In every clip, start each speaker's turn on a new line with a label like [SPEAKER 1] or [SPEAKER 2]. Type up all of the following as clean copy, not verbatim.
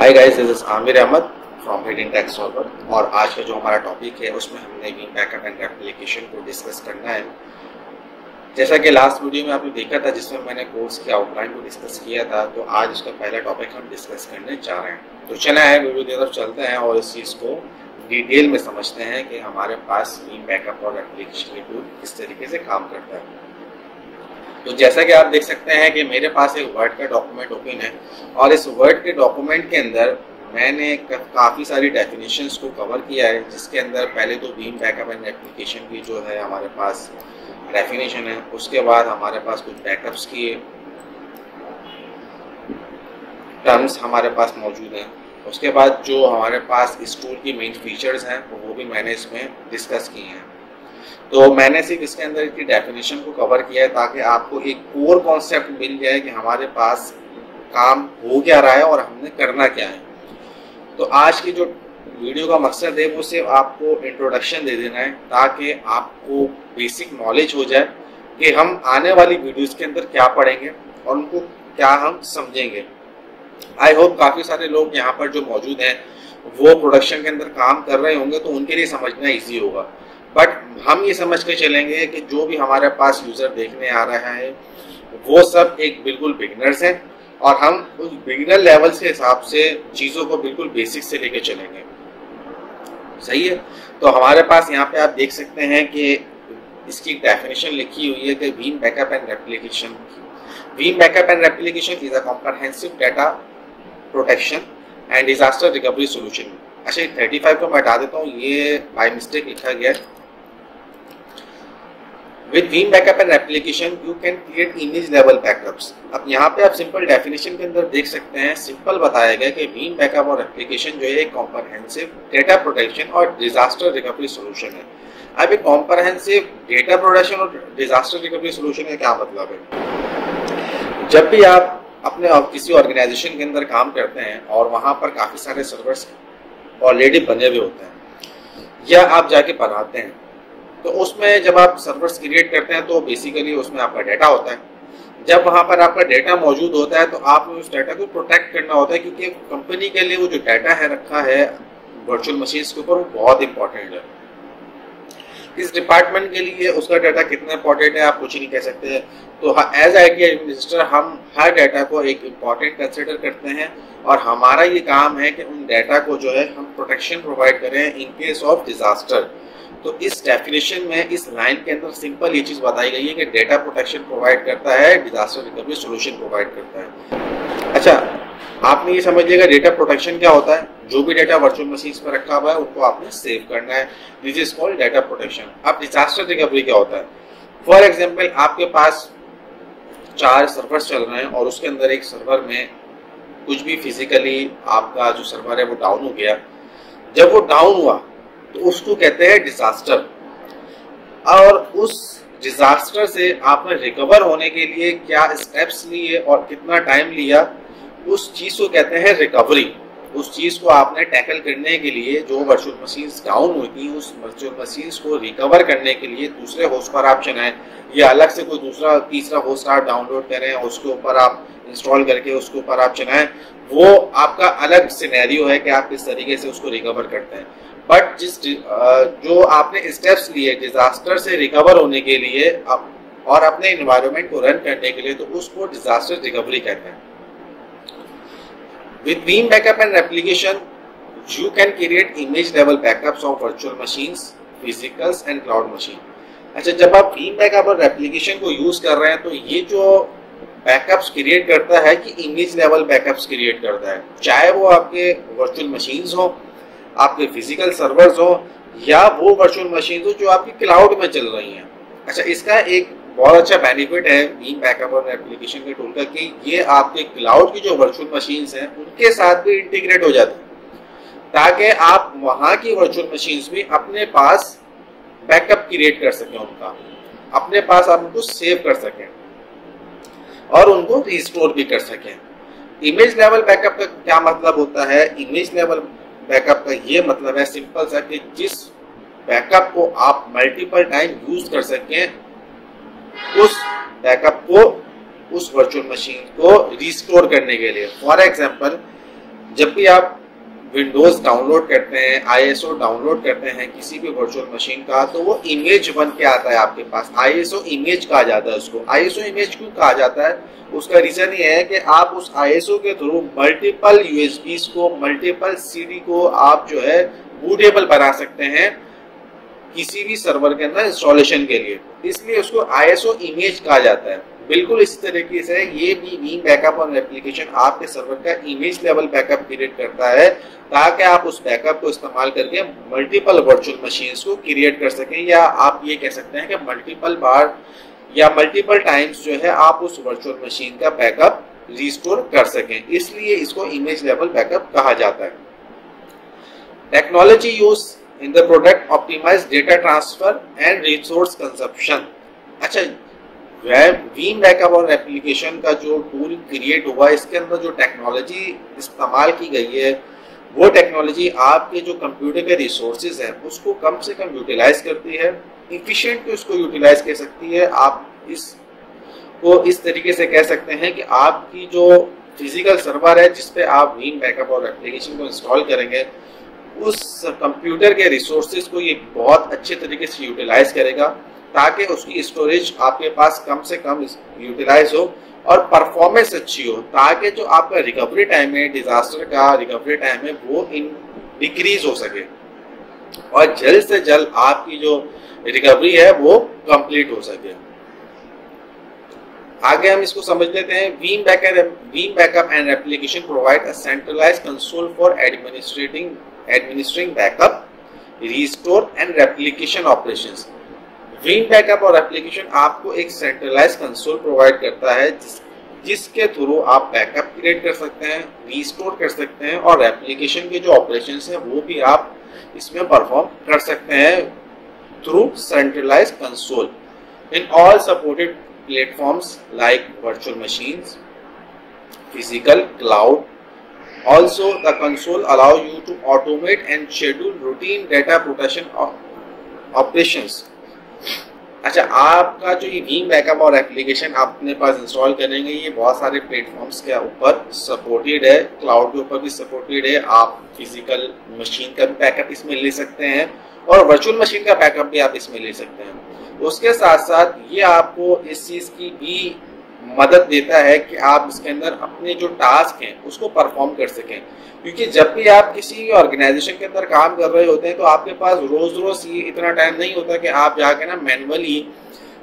[SPEAKER 1] Hi guys, this is Aamir Ahmed from Reading Tech Solver. और आज का जो हमारा टॉपिक है उसमें हमने वीम बैकअप एंड रेप्लिकेशन को डिस्कस करना है। जैसा कि लास्ट वीडियो में आपने देखा था जिसमें मैंने कोर्स की आउटलाइन को डिस्कस किया था, तो आज उसका पहला टॉपिक हम डिस्कस करने जा रहे हैं। तो चला है वीडियो की तरफ चलते हैं और इस चीज़ को डिटेल में समझते हैं कि हमारे पास वीम बैकअप और रेप्लिकेशन के टूल किस तरीके से काम करता है। तो जैसा कि आप देख सकते हैं कि मेरे पास एक वर्ड का डॉक्यूमेंट ओपन है और इस वर्ड के डॉक्यूमेंट के अंदर मैंने काफ़ी सारी डेफिनेशंस को कवर किया है, जिसके अंदर पहले तो वीम बैकअप एंड रेप्लिकेशन की जो है हमारे पास डेफिनेशन है, उसके बाद हमारे पास कुछ बैकअप्स की टर्म्स हमारे पास मौजूद हैं, उसके बाद जो हमारे पास इस टूल की मेन फीचर्स हैं वो भी मैंने इसमें डिस्कस किए हैं। तो मैंने सिर्फ इसके अंदर की डेफिनेशन को कवर किया है ताकि आपको एक कोर कॉन्सेप्ट मिल जाए कि हमारे पास काम हो क्या रहा है और हमने करना क्या है। तो आज की जो वीडियो का मकसद है वो सिर्फ आपको इंट्रोडक्शन दे देना है ताकि आपको बेसिक नॉलेज हो जाए कि हम आने वाली वीडियोस के अंदर क्या पढ़ेंगे और उनको क्या हम समझेंगे। आई होप काफ़ी सारे लोग यहाँ पर जो मौजूद हैं वो प्रोडक्शन के अंदर काम कर रहे होंगे तो उनके लिए समझना ईजी होगा। बट हम ये समझ के चलेंगे कि जो भी हमारे पास यूज़र देखने आ रहा है वो सब एक बिल्कुल बिगिनर्स हैं और हम उस बिगिनर लेवल के हिसाब से चीज़ों को बिल्कुल बेसिक से लेके चलेंगे। सही है। तो हमारे पास यहाँ पे आप देख सकते हैं कि इसकी डेफिनेशन लिखी हुई है कि Vim backup and replication. Vim backup and replication is a comprehensive data protection and disaster recovery solution. अच्छा, 35 को मैं हटा देता हूँ, ये बाय मिस्टेक लिखा गया है। With Veeam Backup and Replication, you can create image level backups। अब यहाँ पे आप सिंपल डेफिनेशन के अंदर देख सकते हैं, सिंपल बताया गया कि Veeam Backup और Replication जो है एक कॉम्प्रहेंसिव डेटा प्रोटेक्शन और डिजास्टर रिकवरी सोल्यूशन है। अब एक कॉम्प्रहेंसिव डेटा प्रोटेक्शन और डिजास्टर रिकवरी सोल्यूशन का क्या मतलब है? जब भी आप अपने किसी ऑर्गेनाइजेशन के अंदर काम करते हैं और वहाँ पर काफ़ी सारे सर्वर्स ऑलरेडी बने हुए होते हैं या आप जाके बनाते हैं, तो उसमें जब आप सर्वर्स क्रिएट करते हैं तो बेसिकली उसमें आपका डाटा होता है। जब वहाँ पर आपका डाटा मौजूद होता है तो आपने उस डाटा को प्रोटेक्ट करना होता है, क्योंकि कंपनी के लिए वो जो डाटा है रखा है वर्चुअल मशीन्स के ऊपर वो बहुत इंपॉर्टेंट है। इस डिपार्टमेंट के लिए उसका डाटा कितना इंपॉर्टेंट है आप कुछ नहीं कह सकते। तो एज आईटी एडमिनिस्ट्रेटर हम हर डाटा को एक इम्पॉर्टेंट कंसिडर करते हैं और हमारा ये काम है कि उन डाटा को जो है हम प्रोटेक्शन प्रोवाइड करें इन केस ऑफ डिजास्टर। तो इस डेफिनेशन में इस लाइन के अंदर सिंपल ये चीज़ बताई गई है कि डेटा प्रोटेक्शन प्रोवाइड करता है, डिजास्टर रिकवरी सोल्यूशन प्रोवाइड करता है। अच्छा, आपने ये समझ लिया डेटा प्रोटेक्शन क्या होता है। जो भी डेटा वर्चुअल मशीन्स पर रखा हुआ है उनको आपने सेव करना है, this is called data protection. अब डिजास्टर रिकवरी क्या होता है? फॉर एग्जाम्पल, आपके पास 4 सर्वर्स चल रहे हैं और उसके अंदर एक सर्वर में कुछ भी फिजिकली आपका जो सर्वर है वो डाउन हो गया। जब वो डाउन हुआ तो उसको कहते हैं डिजास्टर, और उस डिजास्टर से आपने रिकवर होने के लिए क्या स्टेप्स लिए और कितना टाइम लिया, उस चीज को कहते हैं रिकवरी। उस चीज को आपने टैकल करने के लिए जो वर्चुअल मशीन्स डाउन हुई थी उस वर्चुअल मशीन्स को रिकवर करने के लिए दूसरे होस्ट पर आप चलाएं या अलग से कोई दूसरा तीसरा होस्ट आप डाउनलोड करें उसके ऊपर आप इंस्टॉल करके उसके ऊपर आप चलाएं, वो आपका अलग सिनेरियो है कि आप किस तरीके से उसको रिकवर करते हैं। बट जो आपने स्टेप्स लिए डिजास्टर से रिकवर होने के लिए और अपने एनवायरनमेंट को रन करने के लिए, तो उसको डिजास्टर रिकवरी कहते हैं। With Veeam Backup and Replication, you can create image level backups of virtual machines, physicals and cloud machine। अच्छा, जब आप Veeam Backup और Replication को यूज कर रहे हैं तो ये जो बैकअप्स क्रिएट करता है कि इमेज लेवल बैकअप्स क्रिएट करता है, चाहे वो आपके वर्चुअल मशीन्स हो, आपके फिजिकल सर्वर्स हो या वो वर्चुअल मशीन्स हो जो आपकी क्लाउड में चल रही हैं। अच्छा, इसका एक बहुत अच्छा बेनिफिट है वीम बैकअप और एप्लीकेशन के टूल का कि ये आपके क्लाउड की जो वर्चुअल मशीन्स हैं उनके साथ भी इंटीग्रेट हो जाते हैं ताकि आप वहाँ की वर्चुअल मशीन्स भी अपने पास बैकअप क्रिएट कर सकें, उनका अपने पास आप उनको सेव कर सकें और उनको रिस्टोर भी कर सकें। इमेज लेवल बैकअप का क्या मतलब होता है? इमेज लेवल बैकअप का ये मतलब है सिंपल सा कि जिस बैकअप को आप मल्टीपल टाइम यूज कर सकें, उस बैकअप को उस वर्चुअल मशीन को रिस्टोर करने के लिए। फॉर एग्जांपल, जब भी आप विंडोज डाउनलोड करते हैं, आईएसओ डाउनलोड करते हैं किसी भी वर्चुअल मशीन का, तो वो इमेज बन के आता है आपके पास। आईएसओ इमेज कहा जाता है उसको। आईएसओ इमेज क्यों कहा जाता है? उसका रीजन ये है कि आप उस आईएसओ के थ्रू मल्टीपल यूएसबीज को, मल्टीपल सीडी को आप जो है बूटेबल बना सकते हैं किसी भी सर्वर के अंदर इंस्टॉलेशन के लिए, इसलिए उसको आईएसओ इमेज कहा जाता है। बिल्कुल इस तरीके से ये भी वीम बैकअप और एप्लीकेशन आपके सर्वर का इमेज लेवल बैकअप क्रिएट करता है, ताकि आप उस बैकअप को इस्तेमाल करके मल्टीपल वर्चुअल मशीन्स को क्रिएट कर सकें, या आप ये कह सकते हैं कि मल्टीपल बार या मल्टीपल टाइम्स जो है आप उस वर्चुअल मशीन का बैकअप रिस्टोर कर सकें, इसलिए इसको इमेज लेवल बैकअप कहा जाता है। Technology use in the product optimize data transfer and resource consumption. अच्छा, वीम बैकअप और एप्लीकेशन का जो टूल क्रिएट हुआ, इसके अंदर जो टेक्नोलॉजी इस्तेमाल की गई है वो टेक्नोलॉजी आपके जो कंप्यूटर के रिसोर्सेज हैं उसको कम से कम यूटिलाइज करती है, इफिशिएंटली उसको यूटिलाइज कर सकती है। आप इसको इस तरीके से कह सकते हैं कि आपकी जो फिजिकल सर्वर है जिसपे आप वीम बैकअप और एप्लीकेशन को इंस्टॉल करेंगे, उस कंप्यूटर के रिसोर्सेज को ये बहुत अच्छे तरीके से यूटिलाइज करेगा, ताकि उसकी स्टोरेज आपके पास कम से कम यूटिलाइज हो और परफॉर्मेंस अच्छी हो, ताकि जो आपका रिकवरी टाइम है, डिजास्टर का रिकवरी टाइम है, वो डिक्रीज हो सके और जल्द से जल्द आपकी जो रिकवरी है वो कंप्लीट हो सके। आगे हम इसको समझ लेते हैं। Vim backup and application provide a centralised console for administering backup, restore and replication operations. Vim backup और एप्लीकेशन आपको एक सेंट्रलाइज कंसोल प्रोवाइड करता है जिसके थ्रू आप बैकअप क्रिएट कर सकते हैं, रिस्टोर कर सकते हैं और एप्लीकेशन के जो ऑपरेशंस हैं वो भी आप इसमें परफॉर्म कर सकते हैं through centralize console in all supported platforms like virtual machines, physical, cloud. Also, the console allow you to automate and schedule routine data protection operations. अच्छा, आपका जो ये वीम बैकअप और एप्लीकेशन आप अपने पास इंस्टॉल करेंगे, ये बहुत सारे प्लेटफॉर्म्स के ऊपर सपोर्टेड है, क्लाउड के ऊपर भी सपोर्टेड है। आप फिजिकल मशीन का भी बैकअप इसमें ले सकते हैं और वर्चुअल मशीन का बैकअप भी आप इसमें ले सकते हैं। उसके साथ साथ ये आपको इस चीज़ की भी मदद देता है कि आप इसके अंदर अपने जो टास्क हैं उसको परफॉर्म कर सकें, क्योंकि जब भी आप किसी ऑर्गेनाइजेशन के अंदर काम कर रहे होते हैं तो आपके पास रोज ये इतना टाइम नहीं होता कि आप जाके ना मैनुअली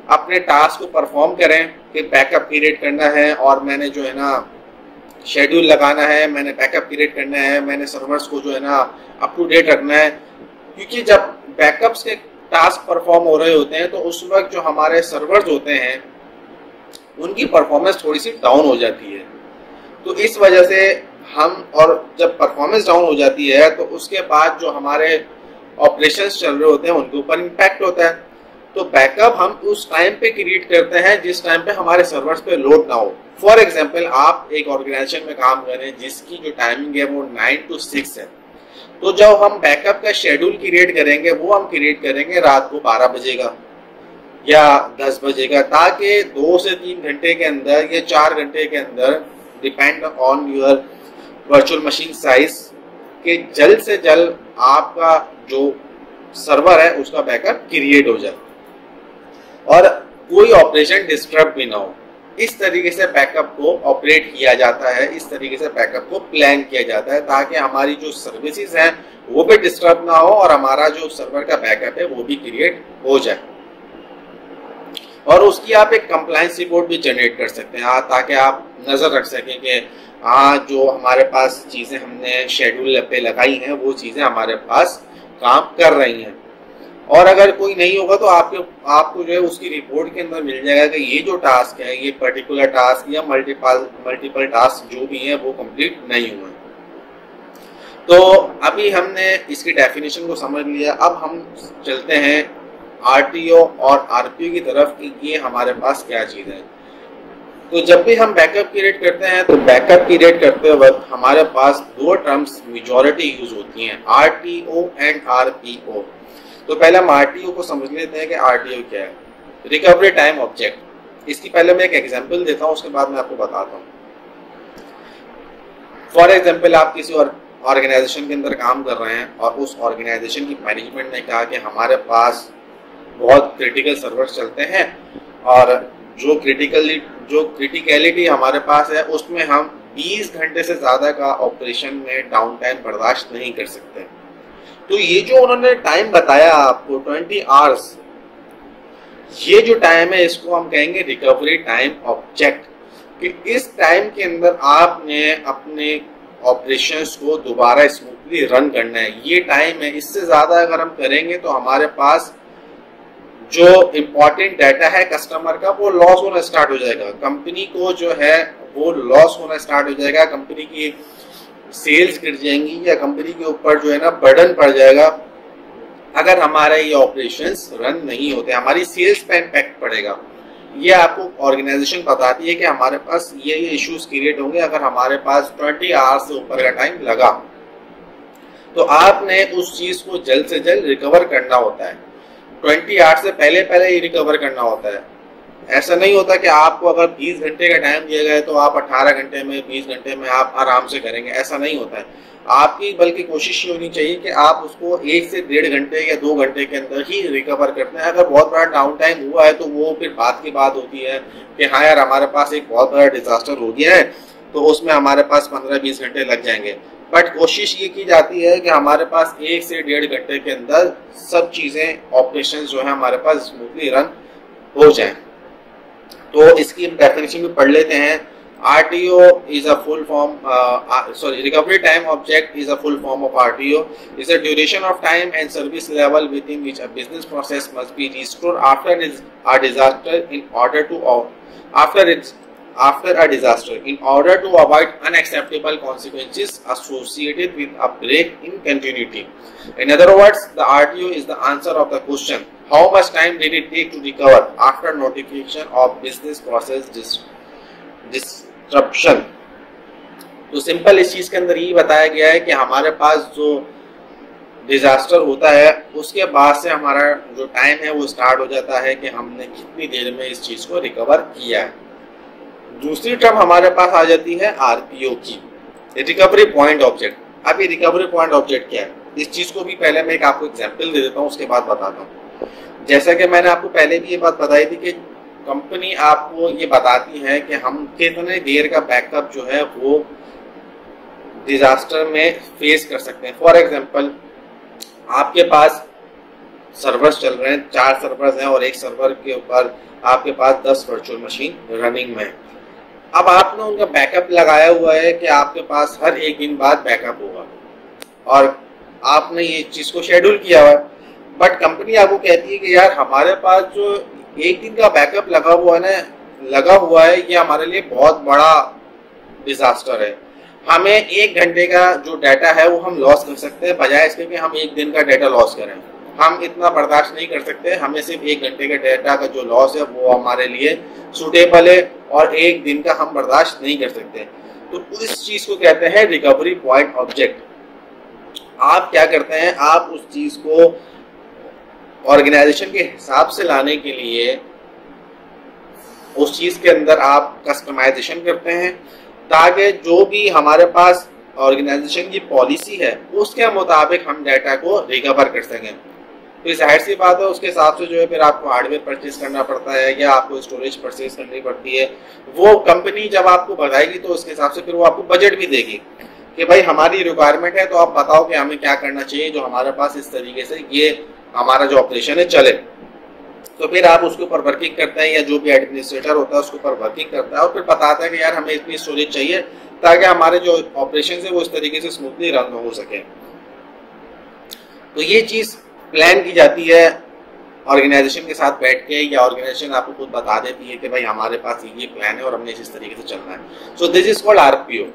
[SPEAKER 1] अपने टास्क को परफॉर्म करें कि बैकअप क्रिएट करना है और मैंने जो है ना शेड्यूल लगाना है, मैंने बैकअप क्रिएट करना है, मैंने सर्वर्स को जो है ना अप टू डेट रखना है। क्योंकि जब बैकअप्स के टास्क परफॉर्म हो रहे होते हैं तो उस वक्त जो हमारे सर्वर्स होते हैं उनकी परफॉर्मेंस थोड़ी सी डाउन हो जाती है। तो इस वजह से हम, और जब परफॉर्मेंस डाउन हो जाती है तो उसके बाद जो हमारे ऑपरेशंस चल रहे होते हैं उनके ऊपर इम्पैक्ट होता है। तो बैकअप हम उस टाइम पे क्रिएट करते हैं जिस टाइम पे हमारे सर्वर्स पे लोड ना हो। फॉर एग्जांपल, आप एक ऑर्गेनाइजेशन में काम कर रहे हैं जिसकी जो टाइमिंग है वो 9 to 6 है, तो जब हम बैकअप का शेड्यूल क्रिएट करेंगे वो हम क्रिएट करेंगे रात को 12 बजे का या 10 बजे का, ताकि 2 से 3 घंटे के अंदर या 4 घंटे के अंदर, depend on your virtual machine size, के जल्द से जल्द आपका जो सर्वर है उसका बैकअप क्रिएट हो जाए और कोई ऑपरेशन डिस्टर्ब भी ना हो। इस तरीके से बैकअप को ऑपरेट किया जाता है, इस तरीके से बैकअप को प्लान किया जाता है, ताकि हमारी जो सर्विसेज हैं वो भी डिस्टर्ब ना हो और हमारा जो सर्वर का बैकअप है वो भी क्रिएट हो जाए। और उसकी आप एक कंप्लायंस रिपोर्ट भी जनरेट कर सकते हैं, ताकि आप नज़र रख सकें कि हाँ, जो हमारे पास चीज़ें हमने शेड्यूल पे लगाई हैं वो चीज़ें हमारे पास काम कर रही हैं। और अगर कोई नहीं होगा तो आपको जो है उसकी रिपोर्ट के अंदर मिल जाएगा कि ये जो टास्क है, ये पर्टिकुलर टास्क या मल्टीपल टास्क जो भी हैं वो कंप्लीट नहीं हुए। तो अभी हमने इसकी डेफिनेशन को समझ लिया, अब हम चलते हैं आरटीओ और आरपीओ की तरफ कि ये हमारे पास क्या चीज़ है। तो जब भी हम बैकअप क्रिएट करते हैं तो बैकअप क्रिएट करते वक्त हमारे पास दो टर्म्स मेजॉरिटी यूज होती हैं, आरटीओ एंड आरपीओ। तो पहले हम आरटीओ को समझ लेते हैं कि आरटीओ क्या है, रिकवरी टाइम ऑब्जेक्ट। इसकी पहले मैं एक एग्जांपल देता हूँ, उसके बाद मैं आपको बताता हूँ। फॉर एग्जाम्पल आप किसी और ऑर्गेनाइजेशन के अंदर काम कर रहे हैं और उस ऑर्गेनाइजेशन की मैनेजमेंट ने कहा कि हमारे पास बहुत क्रिटिकल सर्वर्स चलते हैं और जो क्रिटिकलिटी हमारे पास है उसमें हम 20 घंटे से ज़्यादा का ऑपरेशन में डाउन टाइम बर्दाश्त नहीं कर सकते। तो ये जो उन्होंने टाइम बताया आपको 20 आवर्स, ये जो टाइम है इसको हम कहेंगे रिकवरी टाइम ऑब्जेक्ट, कि इस टाइम के अंदर आपने अपने ऑपरेशंस को दोबारा स्मूथली रन करना है। ये टाइम है, इससे ज़्यादा अगर हम करेंगे तो हमारे पास जो इम्पोर्टेंट डाटा है कस्टमर का वो लॉस होना स्टार्ट हो जाएगा, कंपनी को जो है वो लॉस होना स्टार्ट हो जाएगा, कंपनी की सेल्स गिर जाएंगी या कंपनी के ऊपर जो है ना बर्डन पड़ जाएगा अगर हमारे ये ऑपरेशंस रन नहीं होते, हमारी सेल्स पे इम्पैक्ट पड़ेगा। ये आपको ऑर्गेनाइजेशन बताती है कि हमारे पास ये इश्यूज क्रिएट होंगे अगर हमारे पास 20 आवर्स से ऊपर का टाइम लगा। तो आपने उस चीज को जल्द से जल्द रिकवर करना होता है, 20 आवर्स से पहले ही रिकवर करना होता है। ऐसा नहीं होता कि आपको अगर 20 घंटे का टाइम दिया गया है तो आप 18 घंटे में 20 घंटे में आप आराम से करेंगे, ऐसा नहीं होता है। आपकी बल्कि कोशिश ये होनी चाहिए कि आप उसको 1 से 1.5 घंटे या 2 घंटे के अंदर ही रिकवर करते हैं। अगर बहुत बड़ा डाउन टाइम हुआ है तो वो फिर बात की बात होती है कि हाँ यार हमारे पास एक बहुत बड़ा डिजास्टर हो गया है तो उसमें हमारे पास 15-20 घंटे लग जाएंगे। बट कोशिश ये की जाती है कि हमारे पास 1 से 1.5 घंटे के अंदर सब चीज़ें ऑपरेशन जो है हमारे पास स्मूथली रन हो जाए। तो इसकी हम डेफिनेशन भी पढ़ लेते हैं। RTO is a full form, recovery time object is a full form of RTO. Is a duration of time and service level within which a business process must be restored after a disaster in order to avoid unacceptable consequences associated with a break in continuity. In other words, the RTO is the answer of the question, how much time did it take to recover after notification of business process disruption. तो simple इस चीज के अंदर ये बताया गया है कि हमारे पास जो डिजास्टर होता है उसके बाद से हमारा जो टाइम है वो स्टार्ट हो जाता है कि हमने कितनी देर में इस चीज को रिकवर किया है। दूसरी टर्म हमारे पास आ जाती है RPO की, रिकवरी पॉइंट ऑब्जेक्ट। अब ये रिकवरी पॉइंट ऑब्जेक्ट क्या है, इस चीज को भी पहले मैं आपको एग्जांपल दे देता हूँ, उसके बाद बताता हूँ। जैसा कि मैंने आपको पहले भी ये बात बताई थी कि कंपनी आपको ये बताती है कि हम कितने देर का बैकअप जो है वो डिजास्टर में फेस कर सकते हैं। फॉर एग्जांपल आपके पास सर्वर्स चल रहे हैं, 4 सर्वर्स हैं और एक सर्वर के ऊपर आपके पास 10 वर्चुअल मशीन रनिंग में। अब आपने उनका बैकअप लगाया हुआ है कि आपके पास हर एक दिन बाद बैकअप होगा और आपने ये चीज को शेड्यूल किया हुआ है। बट कंपनी आपको कहती है कि यार हमारे पास जो एक दिन का बैकअप लगा हुआ है ये हमारे लिए बहुत बड़ा डिजास्टर है। हमें 1 घंटे का जो डाटा है वो हम लॉस कर सकते हैं, बजाय इसके कि हम 1 दिन का डाटा लॉस करें। हम इतना बर्दाश्त नहीं कर सकते, हमें सिर्फ 1 घंटे के डाटा का जो लॉस है वो हमारे लिए सूटेबल है और 1 दिन का हम बर्दाश्त नहीं कर सकते। तो इस चीज को कहते हैं रिकवरी पॉइंट ऑब्जेक्ट। आप क्या करते हैं, आप उस चीज को ऑर्गेनाइजेशन के हिसाब से लाने के लिए उस चीज के अंदर आप कस्टमाइजेशन करते हैं ताकि जो भी हमारे पास ऑर्गेनाइजेशन की पॉलिसी है उसके मुताबिक हम डाटा को रिकवर कर सकें। तो जाहिर सी बात है उसके हिसाब से जो है फिर आपको हार्डवेयर परचेज करना पड़ता है या आपको स्टोरेज परचेज करनी पड़ती है। वो कंपनी जब आपको बताएगी तो उसके हिसाब से फिर वो आपको बजट भी देगी कि भाई हमारी रिक्वायरमेंट है तो आप बताओ कि हमें क्या करना चाहिए जो हमारे पास इस तरीके से ये हमारा जो ऑपरेशन है चले। तो फिर आप उसके ऊपर वर्किंग करते हैं या जो भी एडमिनिस्ट्रेटर होता है उसके ऊपर वर्किंग करता है और फिर बताता है कि यार हमें इतनी स्टोरेज चाहिए ताकि हमारे जो ऑपरेशन है वो इस तरीके से स्मूथली रन हो सके। तो ये चीज प्लान की जाती है ऑर्गेनाइजेशन के साथ बैठ के, या ऑर्गेनाइजेशन आपको खुद बता देती है कि भाई हमारे पास ये प्लान है और हमने इस तरीके से चलना है। So this is called RPO।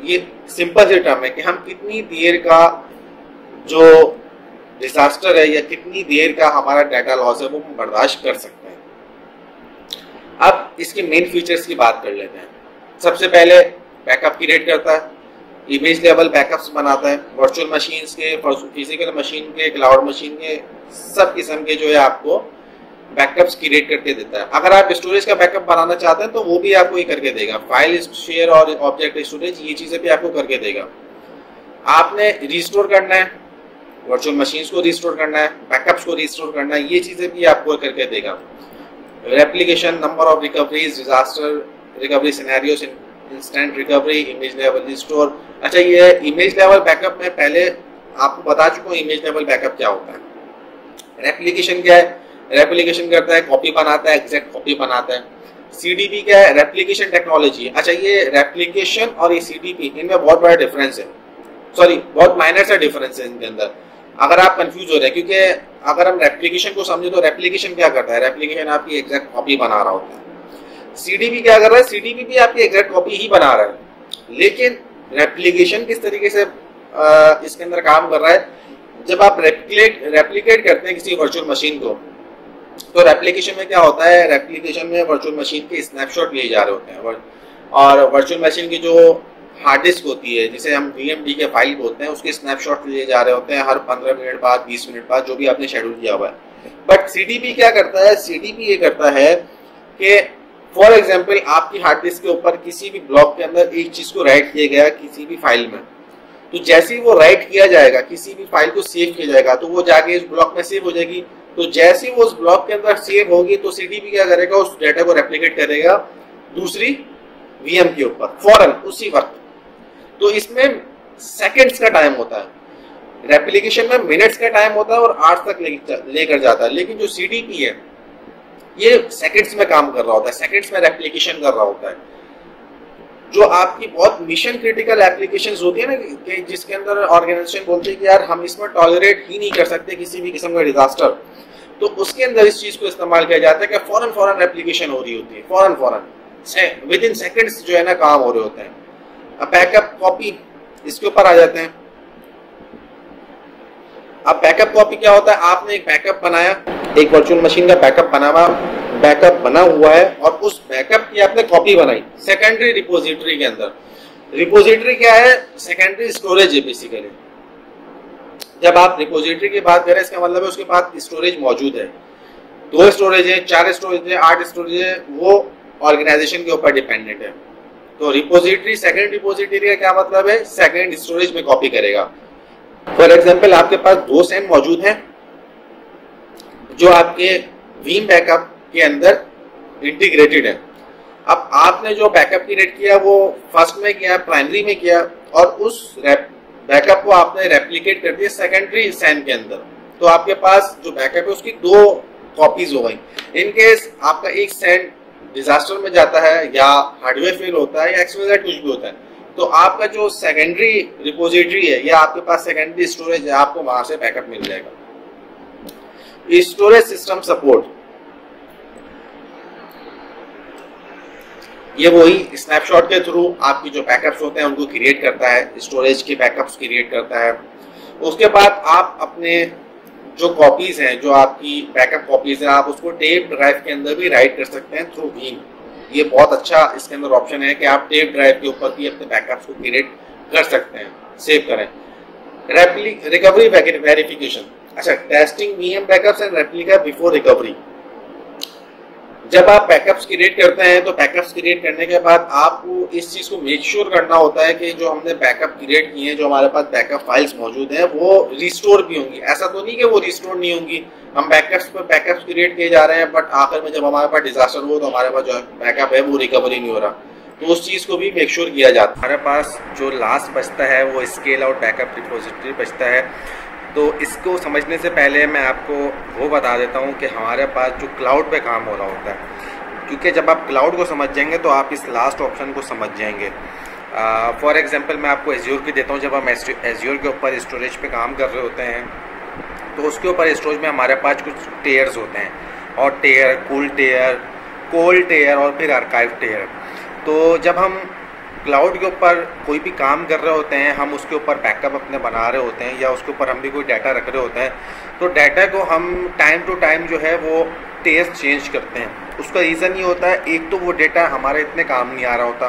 [SPEAKER 1] ये सिंपल से टर्म है कि हम कितनी देर का जो डिजास्टर है या कितनी देर का हमारा डाटा लॉस है वो हम बर्दाश्त कर सकते हैं। अब इसके मेन फीचर्स की बात कर लेते हैं। सबसे पहले बैकअप क्रिएट करता है, इमेज लेवल बैकअप्स बनाता है, वर्चुअल मशीन्स के, फिजिकल मशीन के, क्लाउड मशीन के, सब किस्म के जो है आपको बैकअप्स क्रिएट करके देता है। अगर आप स्टोरेज का बैकअप बनाना चाहते हैं तो वो भी आपको ये करके देगा। फाइल शेयर और ऑब्जेक्ट स्टोरेज ये चीजें भी आपको करके देगा। आपने रिस्टोर करना है, वर्चुअल मशीन्स को रिस्टोर करना है, बैकअप्स को रिस्टोर करना है, ये चीजें भी आपको करके देगा। Replication, number of recoveries, disaster recovery scenarios, instant recovery, image level restore. अच्छा, ये इमेज लेवल बैकअप में पहले आपको बता चुका हूँ इमेज लेवल बैकअप क्या होता है। रेप्लिकेशन क्या है? रेप्लिकेशन करता है कॉपी बनाता है, एग्जैक्ट कॉपी बनाता है। सीडीपी क्या है? Replication technology. अच्छा, ये रेप्लिकेशन और ये सीडीपी, इनमें बहुत बड़ा डिफरेंस है, सॉरी बहुत माइनर सा डिफरेंस है इनके अंदर। अगर आप कंफ्यूज हो रहे हैं, क्योंकि अगर हम रेप्लिकेशन को समझे तो रेप्लिकेशन क्या करता है? रेप्लिकेशन आपकी एग्जैक्ट कॉपी बना रहा होता है। सीडीपी क्या कर रहा है? सीडीपी भी आपकी एग्जैक्ट कॉपी ही बना रहा है। लेकिन रेप्लिकेशन किस तरीके से इसके अंदर काम कर रहा है? जब आप रेप्लिकेट करते हैं किसी वर्चुअल मशीन को, तो रेप्लिकेशन में क्या होता है? रेप्लिकेशन में वर्चुअल मशीन के स्नैपशॉट लिए जा रहे होते हैं, और वर्चुअल मशीन की जो हार्ड डिस्क होती है, जिसे हम वीएमडी के फाइल बोलते हैं, उसके स्नैपशॉट लिए जा रहे होते हैं हर 15 मिनट बाद, 20 मिनट बाद, जो भी आपने शेड्यूल किया हुआ है। बट सीडीपी क्या करता है? सीडीपी ये करता है कि फॉर एग्जाम्पल आपकी हार्ड डिस्क के ऊपर किसी भी ब्लॉक के अंदर एक चीज को राइट किया गया किसी भी फाइल में, तो जैसे ही वो राइट किया जाएगा, किसी भी फाइल को सेव किया जाएगा, तो वो जाके इस ब्लॉक में सेव हो जाएगी। तो जैसे ही वो उस ब्लॉक के अंदर सेव होगी, तो सीडीपी क्या करेगा? उस डाटा को रेप्लिकेट करेगा दूसरी वीएम के ऊपर फौरन उसी वक्त। तो इसमें सेकंड्स का टाइम होता है, रेप्लिकेशन में मिनट्स का टाइम होता है और आवर्स तक लेकर जाता है। लेकिन जो सीडीपी है ये सेकंड्स में काम कर रहा होता है, सेकंड्स में रेप्लिकेशन कर रहा होता है। जो आपकी बहुत मिशन क्रिटिकल एप्लीकेशंस होती है ना, कि जिसके अंदर ऑर्गेनाइजेशन बोलते हैं कि यार हम इसमें टॉलरेट ही नहीं कर सकते किसी भी किस्म का डिजास्टर, तो उसके अंदर इस चीज को इस्तेमाल किया जाता है कि फौरन रेप्लिकेशन हो रही होती है, फौरन विद इन सेकेंड्स जो है ना काम हो रहे होते हैं। अब बैकअप कॉपी, इसके ऊपर आ जाते हैं। अब बैकअप कॉपी क्या होता है? आपने एक बैकअप बनाया, एक वर्चुअल मशीन का बैकअप बना हुआ है, और उस बैकअप की आपने कॉपी बनाई सेकेंडरी रिपोजिटरी के अंदर। रिपोजिटरी क्या है? सेकेंडरी स्टोरेज है बेसिकली। जब आप रिपोजिटरी की बात करें, इसका मतलब है उसके पास स्टोरेज मौजूद है, 2 स्टोरेज है, 4 स्टोरेज है, 8 स्टोरेज है, वो ऑर्गेनाइजेशन के ऊपर डिपेंडेंट है। तो रिपोजिटरी, सेकेंड रिपोजिटरी का क्या मतलब है? सेकेंड स्टोरेज में कॉपी करेगा। फॉर एग्जाम्पल आपके पास 2 सैम मौजूद हैं जो आपके वीम बैकअप के अंदर इंटीग्रेटेड है। अब आपने जो बैकअप क्रिएट किया वो फर्स्ट में किया, प्राइमरी में किया, और उस बैकअप को आपने रेप्लिकेट कर दिया सेकेंडरी सैम के अंदर। तो आपके पास जो बैकअप है उसकी 2 कॉपीज हो गई। इन केस आपका एक सैम डिजास्टर में जाता है, या हार्डवेयर फेल होता है, या एक्सवाइजेड कुछ भी होता है, तो आपका जो सेकेंडरी रिपोजिटरी है या आपके पास सेकेंडरी स्टोरेज है, आपको वहां से बैकअप मिल जाएगा। स्टोरेज सिस्टम सपोर्ट, ये वही स्नैपशॉट के थ्रू आपकी जो बैकअप्स होते हैं उनको क्रिएट करता है, स्टोरेज के बैकअप्स क्रिएट करता है। उसके बाद आप अपने जो कॉपीज हैं, जो आपकी बैकअप कॉपीज हैं, आप उसको टेप ड्राइव के अंदर भी राइट कर सकते हैं थ्रू वीम। ये बहुत अच्छा इसके अंदर ऑप्शन है कि आप टेप ड्राइव के ऊपर भी अपने बैकअप्स को क्रिएट कर सकते हैं, सेव करें। रिकवरी वेरिफिकेशन, अच्छा, testing VM backups and replica before recovery. जब आप बैकअप्स क्रिएट करते हैं तो बैकअप्स क्रिएट करने के बाद आपको इस चीज को मेक श्योर करना होता है कि जो हमने बैकअप क्रिएट किए हैं, जो हमारे पास बैकअप फाइल्स मौजूद हैं, वो रिस्टोर भी होंगी। ऐसा तो नहीं कि वो रिस्टोर नहीं होंगी, हम बैकअप्स पर बैकअप्स क्रिएट किए जा रहे हैं, बट आखिर में जब हमारे पास डिजास्टर हो तो हमारे पास जो बैकअप है वो रिकवरी नहीं हो रहा, तो उस चीज को भी मेक श्योर किया जाता है। हमारे पास जो लास्ट बचता है वो स्केल आउट बैकअप रिपोजिटरी बचता है। तो इसको समझने से पहले मैं आपको वो बता देता हूँ कि हमारे पास जो क्लाउड पे काम हो रहा होता है, क्योंकि जब आप क्लाउड को समझ जाएंगे तो आप इस लास्ट ऑप्शन को समझ जाएंगे। फॉर एग्जांपल मैं आपको एज्योर की देता हूँ। जब हम एज्योर के ऊपर स्टोरेज पे काम कर रहे होते हैं तो उसके ऊपर स्टोरेज में हमारे पास कुछ टेयर्स होते हैं, हॉट टेयर, कूल टेयर, कोल्ड टेयर और फिर आर्काइव टेयर। तो जब हम क्लाउड के ऊपर कोई भी काम कर रहे होते हैं, हम उसके ऊपर बैकअप अपने बना रहे होते हैं, या उसके ऊपर हम भी कोई डाटा रख रहे होते हैं, तो डाटा को हम टाइम टू टाइम जो है वो टेयर चेंज करते हैं। उसका रीज़न ये होता है, एक तो वो डाटा हमारे इतने काम नहीं आ रहा होता,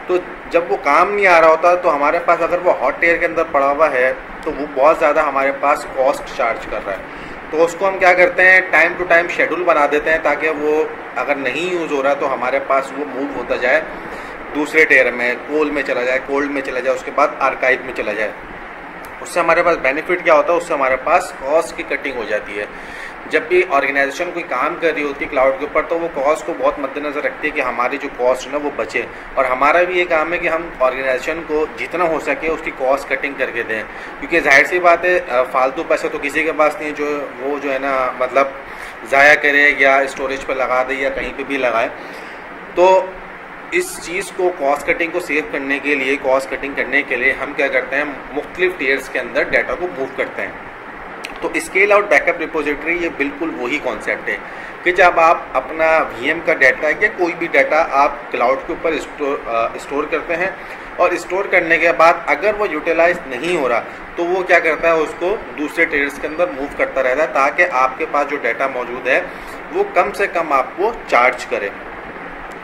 [SPEAKER 1] तो जब वो काम नहीं आ रहा होता तो हमारे पास अगर वो हॉट टेयर के अंदर पड़ा हुआ है तो वो बहुत ज़्यादा हमारे पास कॉस्ट चार्ज कर रहा है। तो उसको हम क्या करते हैं, टाइम टू टाइम शेड्यूल बना देते हैं ताकि वो अगर नहीं यूज़ हो रहा तो हमारे पास वो मूव होता जाए दूसरे टेयर में, कोल में चला जाए, कोल्ड में चला जाए, उसके बाद आर्काइव में चला जाए। उससे हमारे पास बेनिफिट क्या होता है, उससे हमारे पास कॉस्ट की कटिंग हो जाती है। जब भी ऑर्गेनाइजेशन कोई काम कर रही होती है क्लाउड के ऊपर तो वो कॉस्ट को बहुत मद्देनजर रखती है कि हमारी जो कॉस्ट है ना वो बचे, और हमारा भी ये काम है कि हम ऑर्गेनाइजेशन को जितना हो सके उसकी कॉस्ट कटिंग करके दें, क्योंकि जाहिर सी बात है फालतू पैसे तो किसी के पास नहीं जो वो जो है ना मतलब ज़ाया करे या स्टोरेज पर लगा दे या कहीं पर भी लगाए। तो इस चीज़ को कॉस्ट कटिंग को सेव करने के लिए, कॉस्ट कटिंग करने के लिए हम क्या करते हैं, मुख्तलिफ टेयर्स के अंदर डाटा को मूव करते हैं। तो स्केल आउट बैकअप रिपोजिटरी ये बिल्कुल वही कॉन्सेप्ट है कि जब आप अपना VM का डाटा या कोई भी डाटा आप क्लाउड के ऊपर स्टोर करते हैं, और स्टोर करने के बाद अगर वो यूटिलाइज नहीं हो रहा तो वो क्या करता है, उसको दूसरे टेयर्स के अंदर मूव करता रहता है ताकि आपके पास जो डाटा मौजूद है वो कम से कम आपको चार्ज करे।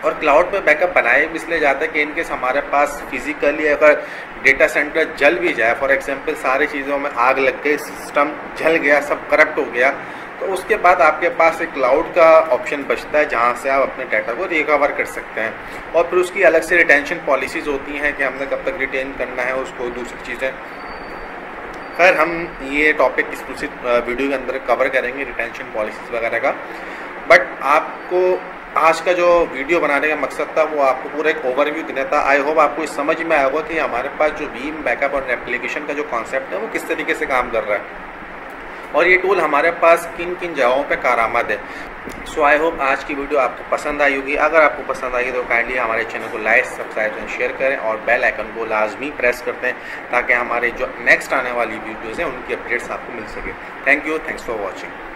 [SPEAKER 1] और क्लाउड पे बैकअप बनाए भी इसलिए जाता है कि इनकेस हमारे पास फिजिकली अगर डेटा सेंटर जल भी जाए, फॉर एग्जांपल सारी चीज़ों में आग लग गई, सिस्टम जल गया, सब करप्ट हो गया, तो उसके बाद आपके पास एक क्लाउड का ऑप्शन बचता है जहाँ से आप अपने डाटा को रिकवर कर सकते हैं। और फिर उसकी अलग से रिटेंशन पॉलिसीज़ होती हैं कि हमने कब तक रिटेन करना है उसको, दूसरी चीज़ें। खैर हम ये टॉपिक इस वीडियो के अंदर कवर करेंगे रिटेंशन पॉलिसीज़ वगैरह का, बट आपको आज का जो वीडियो बनाने का मकसद था वो आपको पूरा एक ओवरव्यू देना था। आई होप आपको इस समझ में आया होगा कि हमारे पास जो वीम बैकअप और एप्लीकेशन का जो कॉन्सेप्ट है वो किस तरीके से काम कर रहा है और ये टूल हमारे पास किन किन जगहों पे कारआमद है। सो आई होप आज की वीडियो आपको पसंद आई होगी। अगर आपको पसंद आई तो काइंडली हमारे चैनल को लाइक, सब्सक्राइब एंड शेयर करें और बेल आइकन को लाजमी प्रेस करते हैं ताकि हमारे जो नेक्स्ट आने वाली वीडियोज़ हैं उनकी अपडेट्स आपको मिल सके। Thank you, thanks for watching.